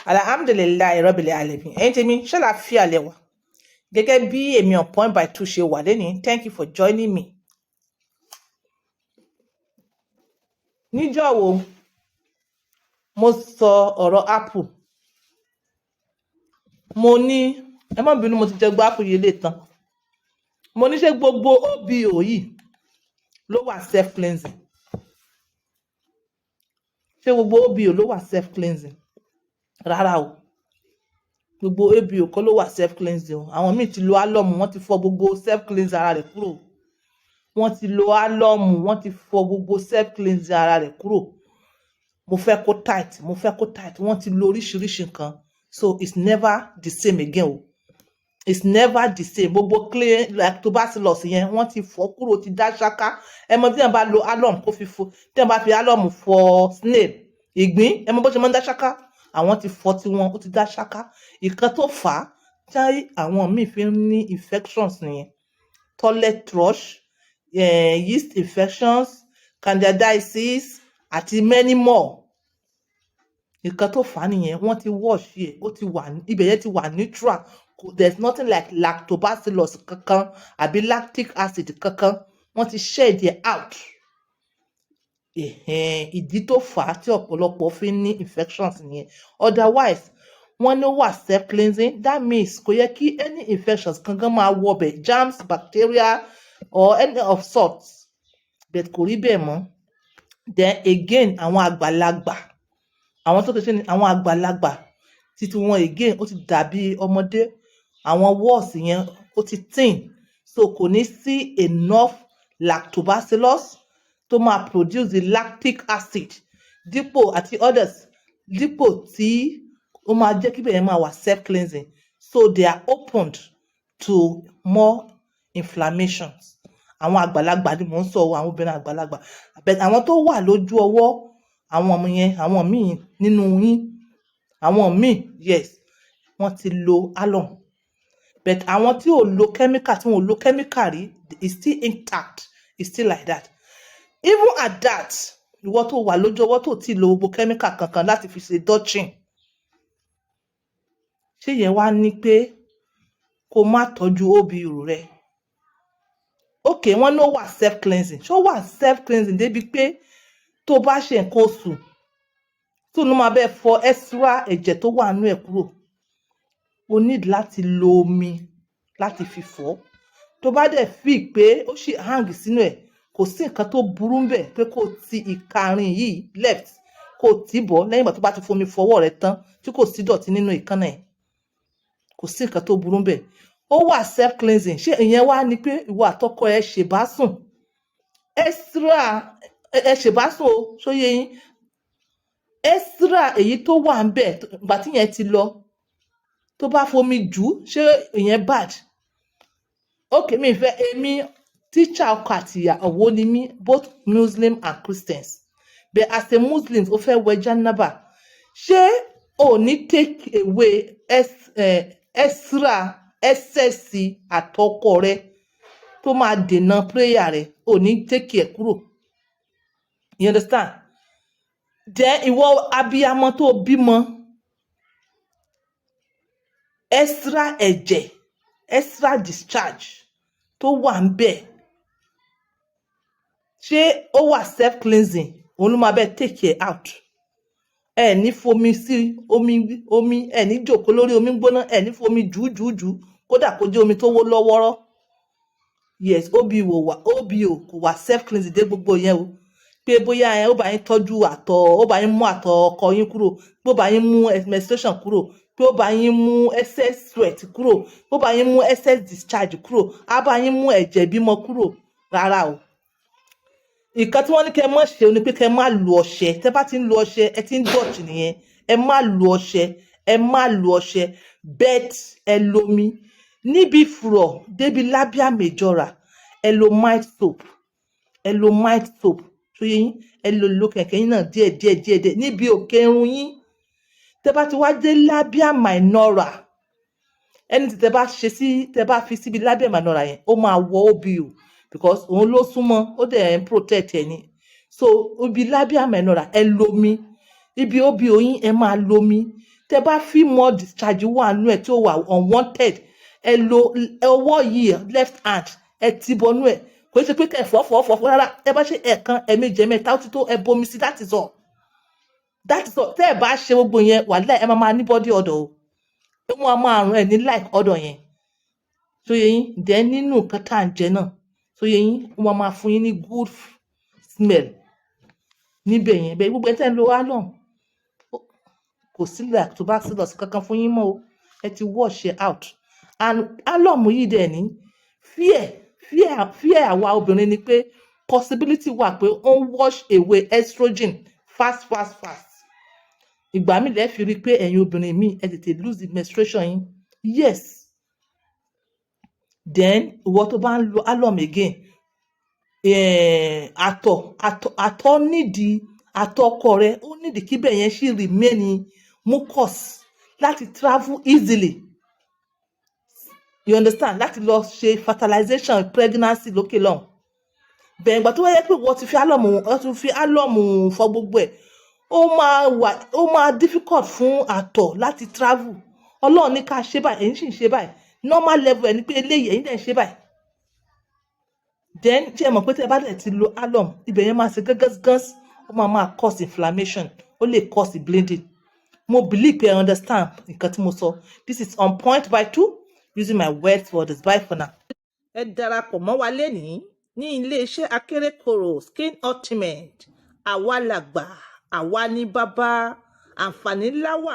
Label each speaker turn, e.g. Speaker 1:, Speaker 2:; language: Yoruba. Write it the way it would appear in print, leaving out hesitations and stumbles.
Speaker 1: Alhamdulillahi rabbil alamin. Ẹ̀yin tèmi, ṣàlàáfíà lẹ wà. Gẹ́gẹ́ bí èmi on Point by Two ṣe wà lẹ́ni, thank you for joining me. Níjọ́ wo mo sọ ọ̀rọ̀ Apple. Mo ní ẹ má bínú, mo ti jẹ gbọ́ Apple yìí lè tán. Mo ní ṣé gbogbo OBO yìí ló wà self cleansing. Ṣé gbogbo OBO ló wà self cleansing? Rárá o. Gbogbo OBO kọ́ ló wà self cleansing o. Àwọn míì ti lo álọ́mù, wọ́n ti fọ gbogbo self cleansing ara rẹ̀ kúrò. Wọ́n ti lo álọ́mù, wọ́n ti fọ gbogbo self cleansing ara rẹ̀ kúrò. Mo fẹ́ kó tight, wọ́n ti lo oríṣiríṣi nǹkan. So it's never the same again o. It's never the same. Gbogbo clean like tuberculosis yẹn wọ́n ti fọ kúrò, ti dá ṣáká. Ẹ mọ̀ tí wọ́n bá lo álọ́mù kó fi fọ, tí wọ́n bá fi álọ́mù fọ snail, ìgbín, ẹ mọ̀ bó ṣe máa ń dá ṣáká. Àwọn ti fọ tiwọn, ó ti dá ṣáká. Ìkan tó fà á tí àwọn míì fi ń ní infections nìyẹn. Toilet thrush, yeast infections, candidiasis àti many more. Ìkan tó fà á nìyẹn, wọ́n ti wash ẹ̀, ó ti wà, ibẹ̀ yẹn ti wà neutral. There's nothing like lactobacillus kankan àbí lactic acid kankan. Wọ́n ti shed it out. Ìdí tó fà á tí ọ̀pọ̀lọpọ̀ fi ń ní infections nìyẹn. Otherwise, wọ́n ní wà self cleansing. That means kò yẹ kí any infections kankan máa wọbẹ̀, germs, bacteria or any of sorts. But kò rí bẹ́ẹ̀ mọ́. Then again, àwọn àgbàlagbà, àwọn tó kẹ́sẹ́ ni àwọn àgbàlagbà títí wọn again ó ti dàbí ọmọdé. Àwọn walls yẹn ó ti thin. So kò ní sí enough lactobacillus tó máa produce the lactic acid dípò àti others dípò tí ó máa jẹ́ kí bẹ́ẹ̀ máa wà self cleansing. So they are opened to more inflammations. Àwọn àgbàlagbà ni mò ń sọ, àwọn obìnrin àgbàlagbà. But àwọn tó wà lójú ọwọ́, àwọn ọmọ yẹn, àwọn míì nínú yín, àwọn míì, yes, wọ́n ti lo alum. But àwọn tí ò lo chemical, tí wọn ò lo chemical rí, it's still intact, it's still like that. Even at that, ìwọ tó wà lójú ọwọ́ tó ti lo gbogbo chemical kankan láti fi ṣe dodging. Ṣé yẹn wá ní pé kó má tọ́jú OBO rẹ? Okay, wọ́n ló wà self cleansing. Ṣó wà self cleansing débi pé tó bá ṣe nǹkan oṣù tó ní máa bẹ́ẹ̀ fọ extra ẹ̀jẹ̀ tó wà nínú ẹ̀ kúrò. O need láti lo omi láti fi fọ̀. Tó bá dẹ̀ feel pé ó ṣì hang sínú ẹ̀, kò sí nǹkan tó burú ń bẹ̀ pé kó ti ìkarin yìí left kó tì bọ̀ lẹ́yìn ìgbà tó bá ti fomi fọwọ́ rẹ̀ tán tí kò sí dọ̀tí nínú ìkànnà ẹ̀. Kò sí nǹkan tó burú ń bẹ̀. Ó wà self cleansing. Ṣé ìyẹn wá ní pé ìwọ àtọkọ ẹ ṣèbásùn? Extra ẹ ṣèbásùn o, ṣó yé yín? Extra èyí tó wà ń bẹ̀ ìgbà tí yẹn ti lọ, tó bá fomi jù, ṣé ìyẹn bad? Okay, mi fẹ́ èmi teacher ọkọ àti ìyàwó ni mí, both Muslim and Christians. But as a Muslim, ó fẹ́ wẹ̀ janaba. Ṣé o ní take away extra excess àtọkọ rẹ tó máa dènà prayer rẹ? O ní take ẹ̀ kúrò. You understand? Then ìwọ abiyamọ tó bímọ, extra ẹ̀jẹ̀, extra discharge tó wà ń bẹ̀. Ṣé ó wà self cleansing? Òun ló máa bẹ́ẹ̀ take it out. Ẹ ní fomi sí omi, ẹ ní jókòó lórí omi gbóná, ẹ ní fomi jù kódà kó jẹ́ omi tó wó lọ́wọ́rọ́. Yes, OBO kò wà self cleansing dé gbogbo yẹn o. Pé bóyá ó bá yín tọ́jú àtọ̀, ó bá yín mú àtọ̀ ọkọ yín kúrò, pé ó bá yín mú menstruation kúrò, pé ó bá yín mú excess sweat kúrò, pé ó bá yín mú excess discharge kúrò, á bá yín mú ẹ̀jẹ̀ bímọ kúrò. Rárá o. Nǹkan tí wọ́n ní kẹ́ má ṣe ni pé kẹ́ má lo ọṣẹ. Tẹ́ bá ti ń lo ọṣẹ, ẹ ti ń dọ̀tí nìyẹn. Ẹ má lo ọṣẹ, bet ẹ lomi. Níbi fùrọ̀ débi labia majora, ẹ lo mild soap. Ṣó yé yín? Ẹ lo kẹ̀kẹ́ yín náà díẹ̀. Níbi òkè irun yín. Tẹ́ bá ti wá dé labia minora, ẹni tí tẹ́ bá fi síbi labia minora yẹn, ó máa wọ OBO because òun ló súnmọ́, ó dẹ̀ ń protect ẹ ni. So ibi labia minora ẹ lomi. Ibi OBO yín ẹ máa lomi. tẹ́ bá feel more discharge wà nú ẹ̀ tí ó wà unwanted ẹ lo ọwọ́ yìí left hand ẹ ti bọnú ẹ̀ kò ṣe pé kẹ́ fọ́ rárá ẹ bá ṣe ẹ̀kan ẹ̀mejì ẹ̀mẹ́ta ó ti tó ẹ bomi sí that is all tẹ́ ẹ bá ṣe gbogbo yẹn wàhálà ẹ máa ní body odor o wọ́n máa rún ẹ ní like odor yẹn tó yẹ yín then nínú nǹkan tá à ń jẹ náà tó yẹ yín wọ́n máa fún yín ní good smell níbẹ̀ yẹn bẹ́ẹ̀ gbogbo ẹ tẹ́ ń lo alum kò sí lactobacillus kankan fún yín mọ́ o ẹ ti wash it out and alum yìí dẹ̀ ní fear àwa obìnrin ni pé possibility wà pé ó ń wash away estrogen fast ìgbà mi lẹ́ fi rí pé ẹ̀yin obìnrin mi ẹ tètè lose the menstruation yín yes then ìwọ tó bá ń lo alum again àtọ̀ nídìí àtọ̀ ọkọ rẹ ó nídìí kíbẹ̀ yẹn ṣì remain mucus láti travel easily you understand láti lọ ṣe fertilization pregnancy lókè lọ́hùn bẹ́ẹ̀ ìgbà tó wáyé pé wọ́n ti fi alum fọ gbogbo ẹ̀ ó máa difficult fún àtọ̀ láti travel ọlọ́run ní ká ṣe báyìí ẹ̀yin sì ń ṣe báyìí normal level ẹ̀ ní pé eléyìí ẹ̀yin dẹ̀ ń ṣe báyìí then tí ẹ mọ̀ pé tí ẹ bá dẹ̀ ti lo alum ibẹ̀ yẹn máa ṣe gángan ó máa cause inflammation ó lè cause bleeding mo believe pé I understand nǹkan tí mo sọ this is on point by 2 using my words for this bye for now. ẹ darapọ̀ mọ́ wa lénìí ní iléeṣẹ́ akérèkọ́rò skin ultimate àwa làgbà àwa ní bàbá àǹfààní ńlá wà.